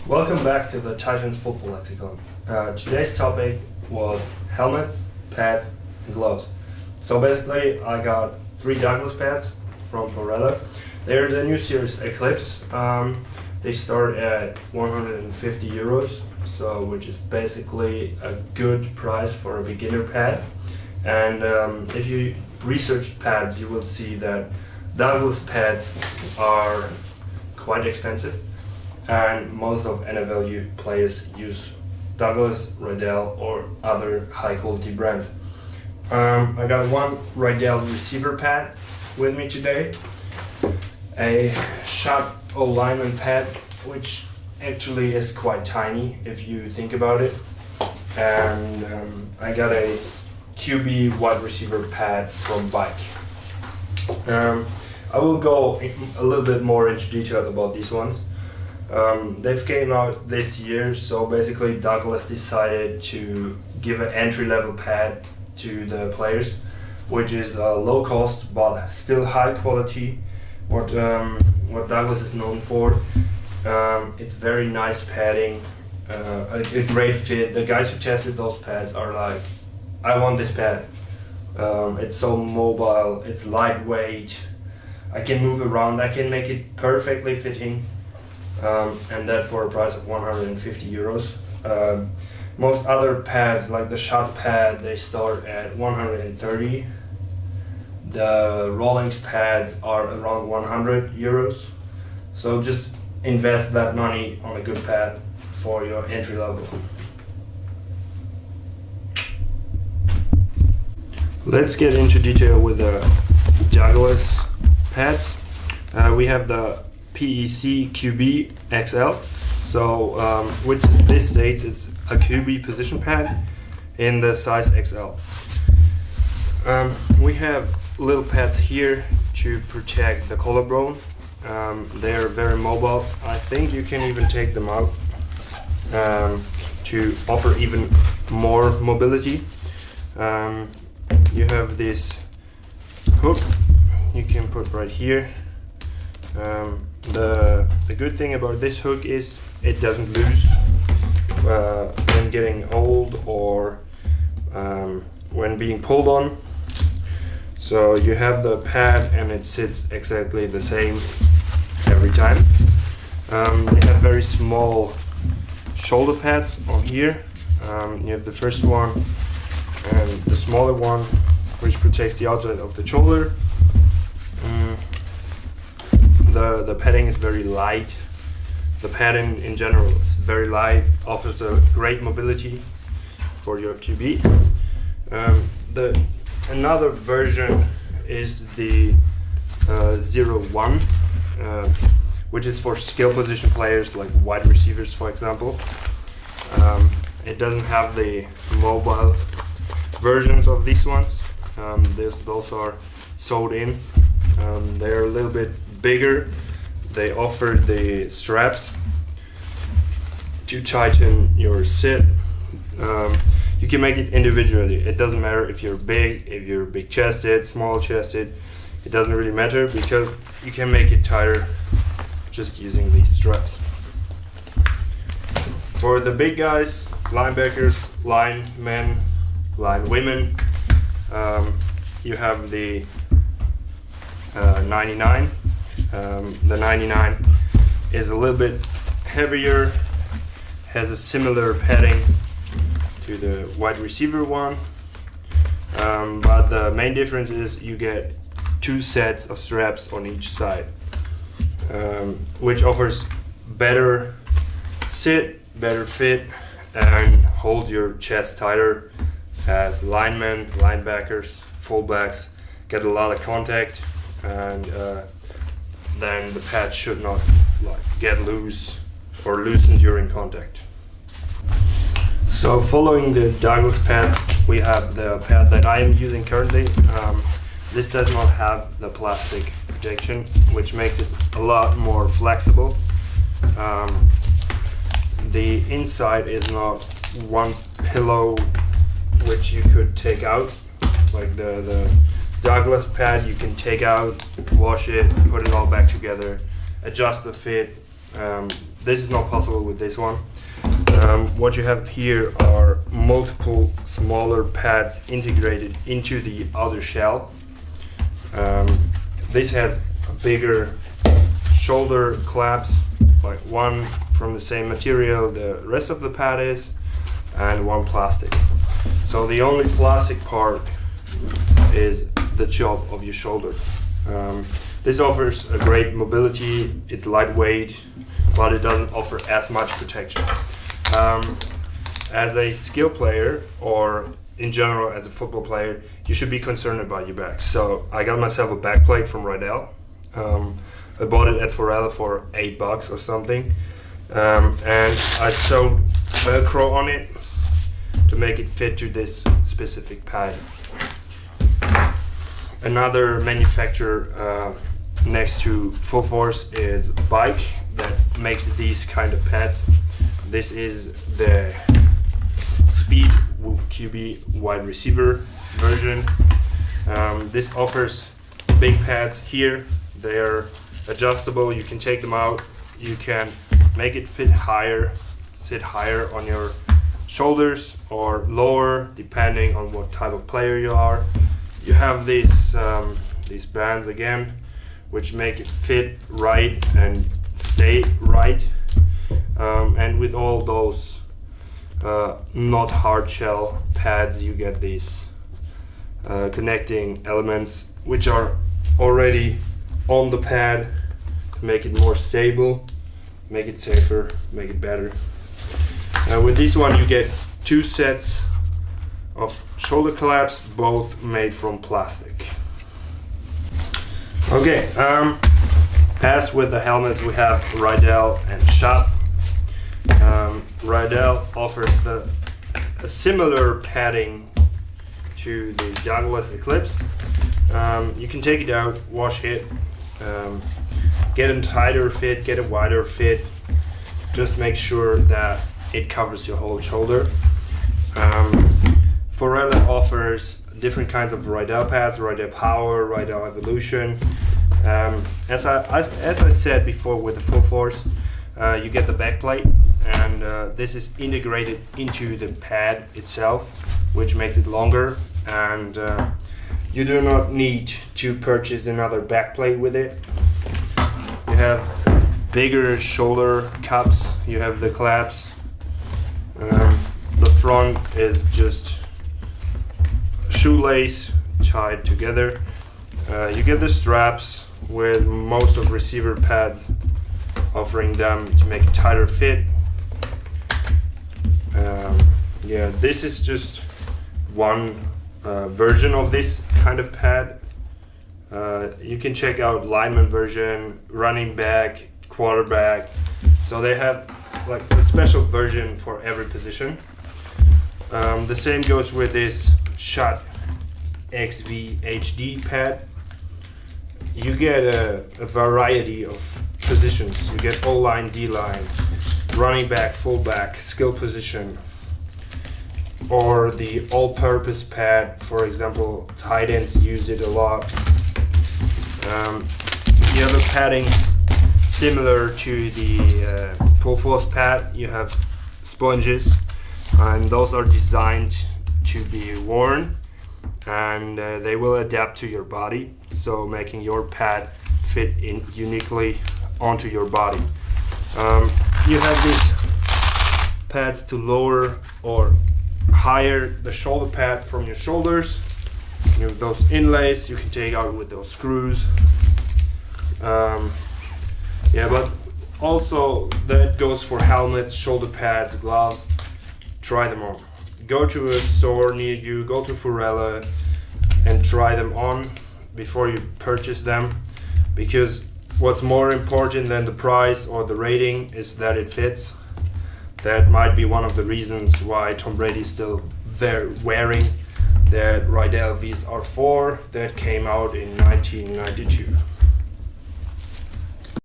Welcome back to the Titans Football Lexicon. Today's topic was helmets, pads, and gloves. So basically, I got 3 Douglas pads from Riddell. They're the new series Eclipse. They start at 150 euros, so which is basically a good price for a beginner pad. And if you research pads, you will see that Douglas pads are quite expensive. And most of NFL players use Douglas, Riddell, or other high-quality brands. I got one Riddell receiver pad with me today, a shot O-lineman pad, which actually is quite tiny if you think about it, and I got a QB wide receiver pad from PECQB. I will go a little bit more into detail about these ones. They've came out this year, so basically Douglas decided to give an entry-level pad to the players, which is low cost but still high quality. What Douglas is known for. It's very nice padding, a great fit. The guys who tested those pads are like, I want this pad. It's so mobile, it's lightweight, I can move around, I can make it perfectly fitting. And that for a price of 150 euros. Most other pads, like the shot pad, they start at 130. The Rawlings pads are around 100 euros. So just invest that money on a good pad for your entry level. Let's get into detail with the Douglas pads. We have the PECQB XL, so which this states it's a QB position pad in the size XL. We have little pads here to protect the collarbone. They're very mobile. I think you can even take them out to offer even more mobility. You have this hook you can put right here. The good thing about this hook is it doesn't lose when getting old or when being pulled on. So you have the pad and it sits exactly the same every time. You have very small shoulder pads on here. You have the first one and the smaller one, which protects the outside of the shoulder. The padding is very light. The padding in general is very light, offers a great mobility for your QB. Another version is the 01, which is for skill position players like wide receivers, for example. It doesn't have the mobile versions of these ones. Those are sewed in. They're a little bit bigger. They offer the straps to tighten your sit. You can make it individually. It doesn't matter if you're big chested, small chested. It doesn't really matter because you can make it tighter just using these straps. For the big guys, linebackers, linemen, linewomen, you have the 99. The 99 is a little bit heavier, has a similar padding to the wide receiver one, but the main difference is you get 2 sets of straps on each side, which offers better sit, better fit, and hold your chest tighter, as linemen, linebackers, fullbacks get a lot of contact, and then the pad should not get loose or loosen during contact. So following the Douglas pads, we have the pad that I am using currently. This does not have the plastic protection, which makes it a lot more flexible. The inside is not one pillow which you could take out, like the Douglas pad you can take out, wash it, put it all back together, adjust the fit. This is not possible with this one. What you have here are multiple smaller pads integrated into the outer shell. This has a bigger shoulder clamps, like one from the same material the rest of the pad is, and one plastic. So the only plastic part is the top of your shoulder. This offers a great mobility, it's lightweight, but it doesn't offer as much protection. As a skill player, or in general as a football player, you should be concerned about your back. So I got myself a back plate from Riddell. I bought it at Forella for $8 or something. And I sewed Velcro on it to make it fit to this specific pad. Another manufacturer next to Full Force is Bike that makes these kind of pads. This is the PECQB wide receiver version. This offers big pads here. They are adjustable. You can take them out. You can make it sit higher on your shoulders or lower, depending on what type of player you are. You have these bands again, which make it fit right and stay right. And with all those not hard shell pads, you get these connecting elements which are already on the pad to make it more stable, make it safer, make it better. With this one you get 2 sets of shoulder clamps, both made from plastic. Okay, as with the helmets we have Riddell and PECQB. Riddell offers a similar padding to the Douglas Eclipse. You can take it out, wash it, get a tighter fit, get a wider fit. Just make sure that it covers your whole shoulder. Forella offers different kinds of Riddell pads, Riddell Power, Riddell Evolution. As I said before with the Full Force, you get the back plate, and this is integrated into the pad itself, which makes it longer, and you do not need to purchase another back plate with it. You have bigger shoulder cups, you have the clamps. The front is just shoelace tied together. You get the straps with most of receiver pads, offering them to make a tighter fit. Yeah, this is just one version of this kind of pad. You can check out lineman version, running back, quarterback. So they have like a special version for every position. The same goes with this Shot XV HD pad. You get a variety of positions. You get O-line, D-line, running back, fullback, skill position, or the all-purpose pad. For example, tight ends use it a lot. The other padding, similar to the Full Force pad, you have sponges, and those are designed to be worn, and they will adapt to your body, so making your pad fit in uniquely onto your body. You have these pads to lower or higher the shoulder pad from your shoulders. You have those inlays you can take out with those screws. Yeah, but also that goes for helmets, shoulder pads, gloves. Try them on. Go to a store near you, go to Forella and try them on before you purchase them, because what's more important than the price or the rating is that it fits. That might be one of the reasons why Tom Brady is still wearing that Riddell VSR4 that came out in 1992.